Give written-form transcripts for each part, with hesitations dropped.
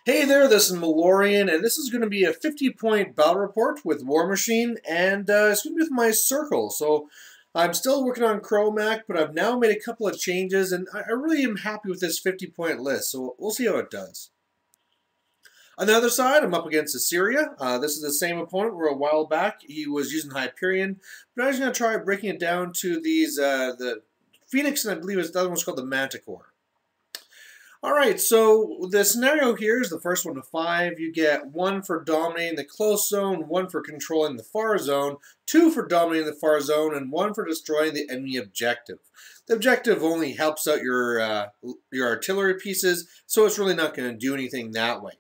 Hey there, this is Malorian, and this is going to be a 50-point battle report with War Machine, and it's going to be with my circle. So I'm still working on Kromac, but I've now made a couple of changes, and I really am happy with this 50-point list, so we'll see how it does. On the other side, I'm up against Issyria. This is the same opponent where a while back he was using Hyperion, but I was going to try breaking it down to these, the Phoenix, and I believe the other one's called the Manticore. All right, so the scenario here is the first one to 5. You get 1 for dominating the close zone, 1 for controlling the far zone, 2 for dominating the far zone, and 1 for destroying the enemy objective. The objective only helps out your artillery pieces, so it's really not going to do anything that way.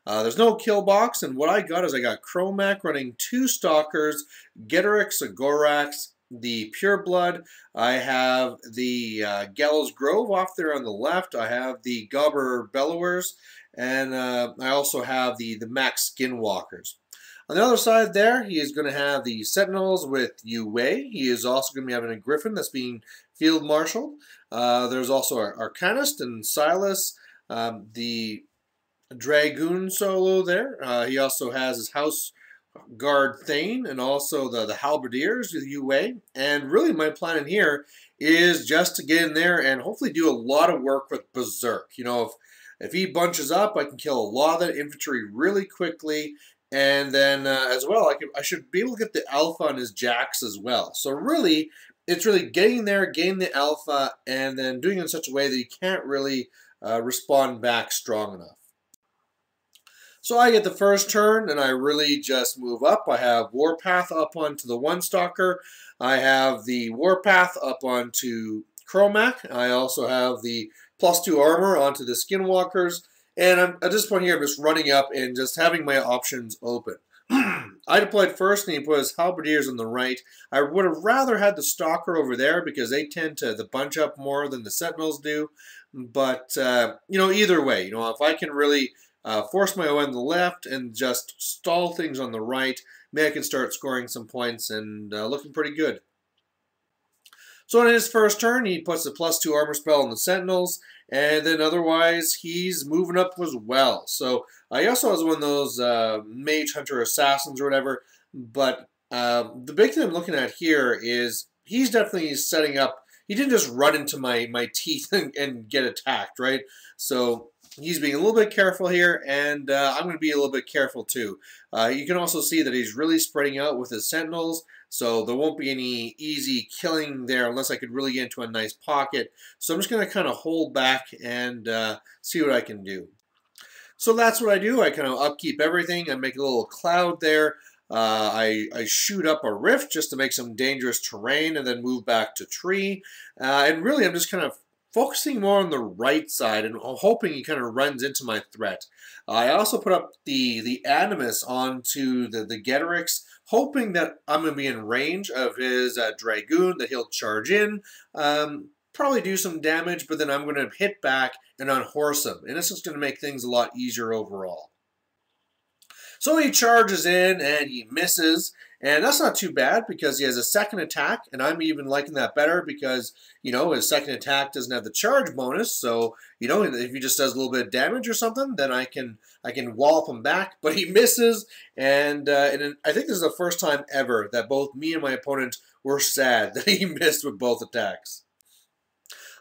There's no kill box, and what I got is I got Kromac running 2 Stalkers, Getorix, a Gorax, the Pureblood. I have the Gallows Grove off there on the left. I have the Gobber Bellowers, and I also have the Max Skinwalkers. On the other side there, he is going to have the Sentinels with Yue. He is also going to be having a Griffin that's being field marshaled. There's also Arcanist and Silas, the Dragoon solo there. He also has his House Guard Thane and also the Halberdiers with Yue. And really my plan in here is just to get in there and hopefully do a lot of work with Berserk. You know, if he bunches up, I can kill a lot of that infantry really quickly. And then as well, I should be able to get the alpha on his jacks as well. So really, it's really getting there, getting the alpha, and then doing it in such a way that he can't really respond back strong enough. So I get the first turn, and I really just move up. I have Warpath up onto the 1 Stalker. I have the Warpath up onto Kromac. I also have the +2 armor onto the Skinwalkers. And at this point here, I'm just running up and just having my options open. I deployed first, and he put his Halberdiers on the right. I would have rather had the Stalker over there because they tend to bunch up more than the Sentinels do. But, you know, either way, you know, if I can really force my way on the left and just stall things on the right, maybe I can start scoring some points and looking pretty good. So on his first turn, he puts the +2 armor spell on the Sentinels, and then otherwise he's moving up as well. So he also has one of those Mage Hunter Assassins or whatever, but the big thing I'm looking at here is he's definitely setting up. He didn't just run into my teeth and get attacked, right? So he's being a little bit careful here, and I'm going to be a little bit careful too. You can also see that he's really spreading out with his Sentinels, so there won't be any easy killing there unless I could really get into a nice pocket. So I'm just going to kind of hold back and see what I can do. So that's what I do. I kind of upkeep everything. I make a little cloud there. I shoot up a rift just to make some dangerous terrain and then move back to tree. And really I'm just kind of focusing more on the right side and hoping he kind of runs into my threat. I also put up the Animus onto the Getorix, hoping that I'm going to be in range of his Dragoon, that he'll charge in, probably do some damage, but then I'm going to hit back and unhorse him. And this is going to make things a lot easier overall. So he charges in and he misses, and that's not too bad because he has a second attack, and I'm even liking that better because, you know, his second attack doesn't have the charge bonus, so, you know, if he just does a little bit of damage or something, then I can wallop him back, but he misses, and I think this is the first time ever that both me and my opponent were sad that he missed with both attacks.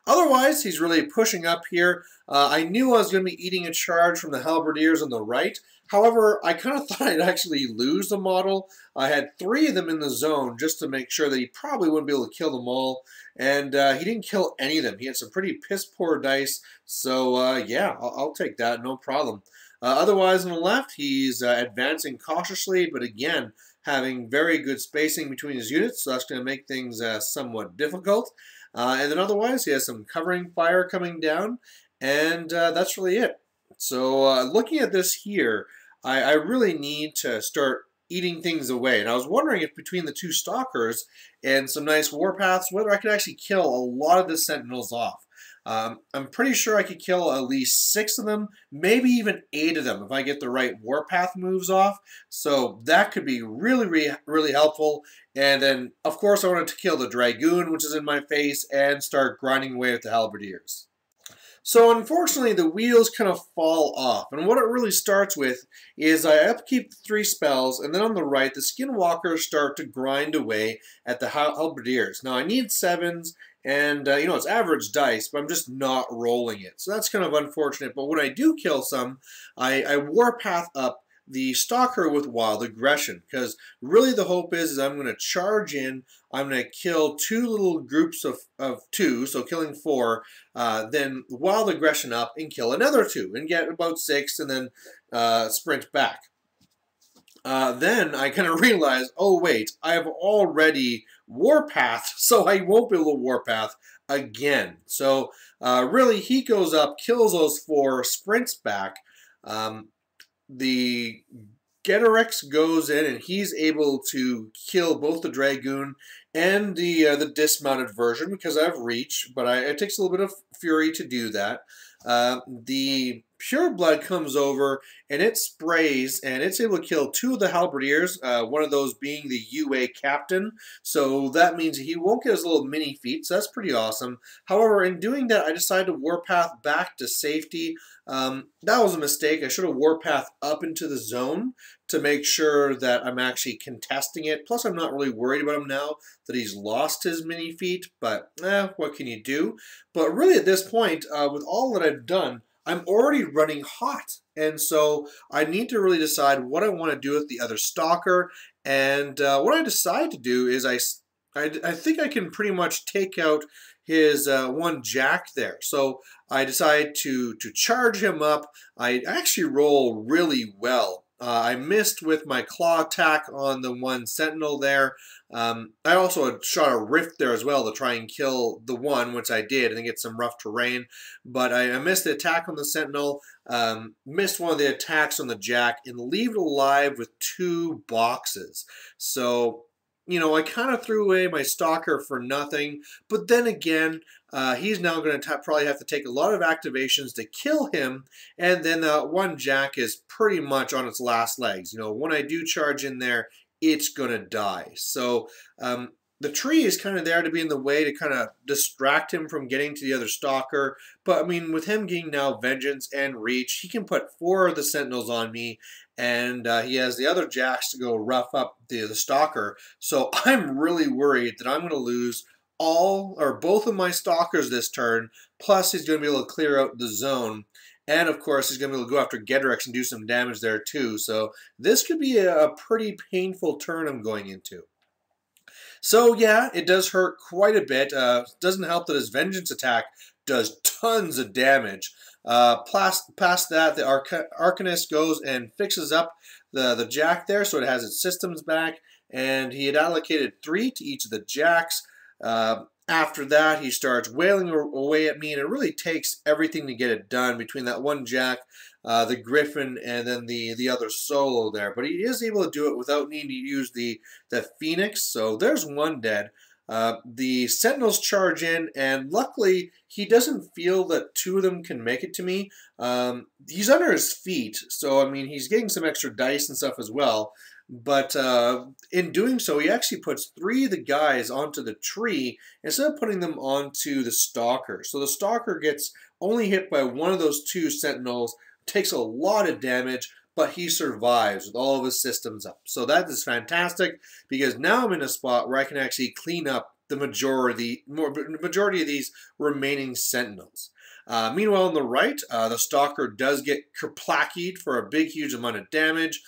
Otherwise, he's really pushing up here. I knew I was going to be eating a charge from the Halberdiers on the right. However, I kind of thought I'd actually lose the model. I had 3 of them in the zone just to make sure that he probably wouldn't be able to kill them all. And he didn't kill any of them. He had some pretty piss-poor dice. So, yeah, I'll take that, no problem. Otherwise, on the left, he's advancing cautiously, but again, having very good spacing between his units. So that's going to make things somewhat difficult. And then otherwise, he has some covering fire coming down, and that's really it. So looking at this here, I really need to start eating things away. And I was wondering if between the 2 Stalkers and some nice Warpaths, whether I could actually kill a lot of the Sentinels off. I'm pretty sure I could kill at least 6 of them, maybe even 8 of them if I get the right Warpath moves off. So that could be really, really helpful. And then, of course, I wanted to kill the Dragoon, which is in my face, and start grinding away with the Halberdiers. So unfortunately, the wheels kind of fall off, and what it really starts with is I upkeep 3 spells, and then on the right, the Skinwalkers start to grind away at the Halberdiers. Now I need 7s, and you know, it's average dice, but I'm just not rolling it, so that's kind of unfortunate. But when I do kill some, I Warpath up the Stalker with Wild Aggression, because really the hope is I'm going to charge in, I'm going to kill 2 little groups of 2, so killing 4, then Wild Aggression up and kill another 2, and get about 6, and then sprint back. Then I kind of realize, oh wait, I have already Warpath, so I won't be able to Warpath again. So really, he goes up, kills those 4, sprints back. The Geterex goes in, and he's able to kill both the Dragoon and the dismounted version because I have reach, but it takes a little bit of fury to do that. The Pureblood comes over, and it sprays, and it's able to kill 2 of the Halberdiers, one of those being the UA captain, so that means he won't get his little mini feat, so that's pretty awesome. However, in doing that, I decided to Warpath back to safety. That was a mistake. I should have Warpath up into the zone to make sure that I'm actually contesting it. Plus, I'm not really worried about him now that he's lost his mini feat, but what can you do? But really, at this point, with all that I've done, I'm already running hot, and so I need to really decide what I want to do with the other Stalker. And what I decide to do is I think I can pretty much take out his 1 Jack there. So I decide to charge him up. I actually roll really well. I missed with my claw attack on the 1 Sentinel there. I also shot a rift there as well to try and kill the 1, which I did, and then get some rough terrain. But I missed the attack on the Sentinel, missed one of the attacks on the Jack, and leave it alive with 2 boxes. So, you know, I kind of threw away my Stalker for nothing, but then again, he's now going to probably have to take a lot of activations to kill him, and then 1 Jack is pretty much on its last legs. You know, when I do charge in there, it's going to die. So the tree is kind of there to be in the way to kind of distract him from getting to the other Stalker. But, I mean, with him getting now Vengeance and Reach, he can put 4 of the Sentinels on me, and he has the other Jacks to go rough up the Stalker. So I'm really worried that I'm going to lose all or both of my Stalkers this turn, plus he's going to be able to clear out the zone. And, of course, he's going to be able to go after Geterex and do some damage there, too. So this could be a pretty painful turn I'm going into. So, yeah, it does hurt quite a bit. Doesn't help that his Vengeance attack does tons of damage. Past that, the Arcanist goes and fixes up the Jack there, so it has its systems back. And he had allocated 3 to each of the Jacks. After that, he starts wailing away at me, and it really takes everything to get it done between that 1 Jack, the Griffin, and then the other solo there. But he is able to do it without needing to use the Phoenix, so there's 1 dead. The Sentinels charge in, and luckily, he doesn't feel that 2 of them can make it to me. He's under his feet, so, I mean, he's getting some extra dice and stuff as well. But in doing so, he actually puts 3 of the guys onto the tree instead of putting them onto the Stalker. So the Stalker gets only hit by 1 of those 2 Sentinels, takes a lot of damage, but he survives with all of his systems up. So that is fantastic, because now I'm in a spot where I can actually clean up the majority of these remaining Sentinels. Meanwhile, on the right, the Stalker does get kerplakied for a big, huge amount of damage.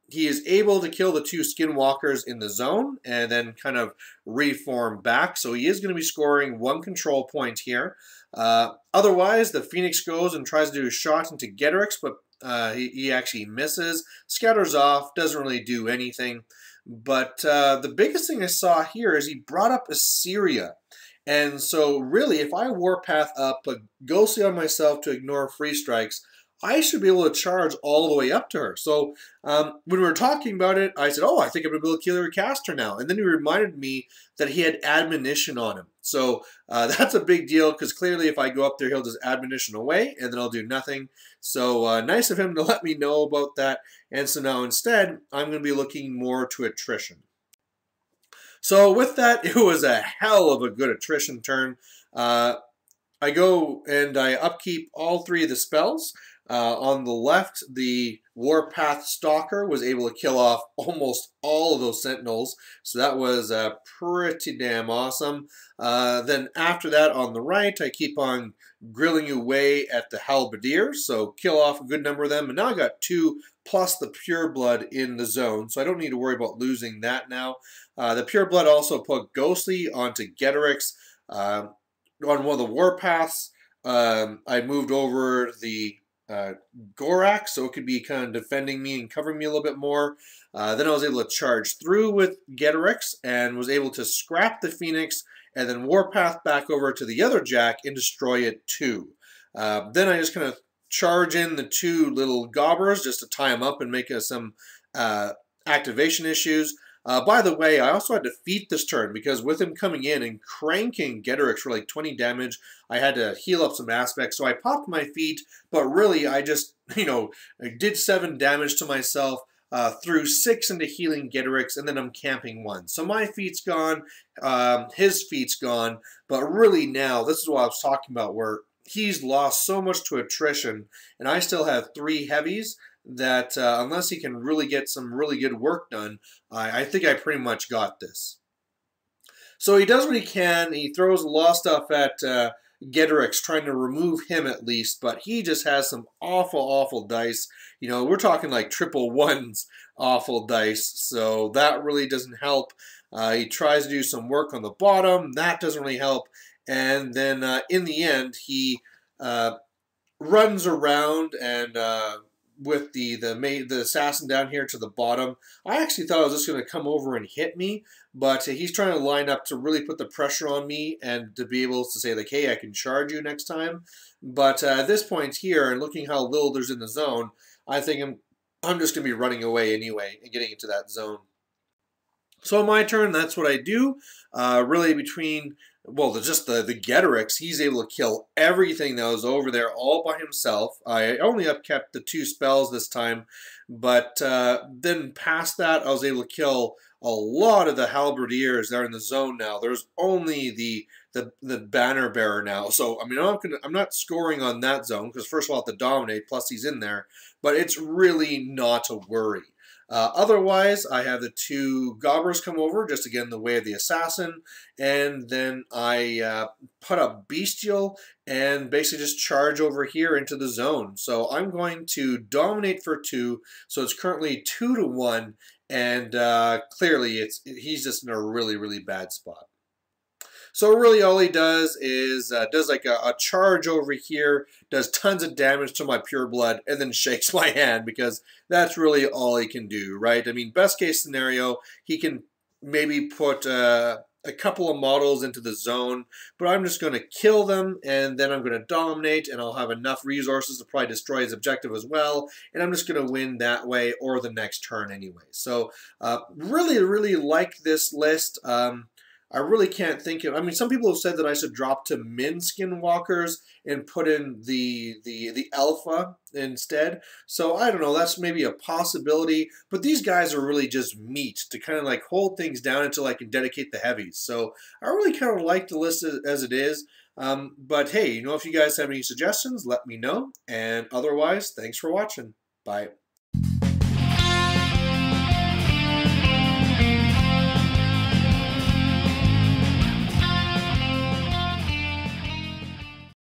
He is able to kill the 2 Skinwalkers in the zone and then kind of reform back. So he is going to be scoring 1 control point here. Otherwise, the Phoenix goes and tries to do a shot into Geterex, but he actually misses, scatters off, doesn't really do anything. But the biggest thing I saw here is he brought up Issyria. And so really, if I Warpath up a Ghostly on myself to ignore free strikes, I should be able to charge all the way up to her. So when we were talking about it, I said, oh, I think I'm going to be able to kill her caster now. And then he reminded me that he had admonition on him. So that's a big deal, because clearly if I go up there, he'll just admonition away, and then I'll do nothing. So nice of him to let me know about that. And so now instead, I'm going to be looking more to attrition. So with that, it was a hell of a good attrition turn. I go and I upkeep all three of the spells. On the left, the Warpath Stalker was able to kill off almost all of those Sentinels, so that was pretty damn awesome. Then after that, on the right, I keep on grilling away at the Halberdiers, so kill off a good number of them, and now I got 2 plus the Pureblood in the zone, so I don't need to worry about losing that now. The Pureblood also put Ghostly onto Getorix. On one of the warpaths, I moved over the Gorak, so it could be kind of defending me and covering me a little bit more. Then I was able to charge through with Getorix and was able to scrap the Phoenix and then warpath back over to the other Jack and destroy it too. Then I just kind of charge in the 2 little Gobbers just to tie them up and make some activation issues. By the way, I also had to feat this turn because with him coming in and cranking Getorix for like 20 damage, I had to heal up some aspects. So I popped my feat, but really I just, I did 7 damage to myself, threw 6 into healing Getorix, and then I'm camping 1. So my feat's gone, his feat's gone, but really now, this is what I was talking about, where he's lost so much to attrition, and I still have 3 heavies that unless he can really get some really good work done, I think I pretty much got this. So he does what he can. He throws a lot of stuff at Getorix, trying to remove him at least, but he just has some awful, awful dice. We're talking like triple ones awful dice, so that really doesn't help. He tries to do some work on the bottom. That doesn't really help. And then in the end, he runs around and with the assassin down here to the bottom. I actually thought it was just going to come over and hit me, but he's trying to line up to really put the pressure on me and to be able to say, like, hey, I can charge you next time. But at this point here, and looking how little there's in the zone, I think I'm just going to be running away anyway and getting into that zone. So on my turn, that's what I do. Really between, well, just the Getorix, he's able to kill everything that was over there all by himself. I only upkept the 2 spells this time, but then past that, I was able to kill a lot of the Halberdiers that are in the zone now. There's only the banner bearer now. So, I mean, I'm not scoring on that zone because, first of all, I have to dominate, plus he's in there, but it's really not a worry. Otherwise, I have the 2 Gobbers come over, just again the way of the assassin, and then I put up Bestial and basically just charge over here into the zone. So I'm going to dominate for 2, so it's currently 2-1, and clearly he's just in a really, really bad spot. So really all he does is does like a charge over here, does tons of damage to my Pureblood, and then shakes my hand because that's really all he can do, right? I mean, best case scenario, he can maybe put a couple of models into the zone, but I'm just going to kill them, and then I'm going to dominate, and I'll have enough resources to probably destroy his objective as well, and I'm just going to win that way or the next turn anyway. So really, really like this list. I really can't think of. I mean, some people have said that I should drop to min skinwalkers and put in the alpha instead. So I don't know. That's maybe a possibility. But these guys are really just meat to kind of like hold things down until I can dedicate the heavies. So I really kind of like the list as it is. But hey, if you guys have any suggestions, let me know. And otherwise, thanks for watching. Bye.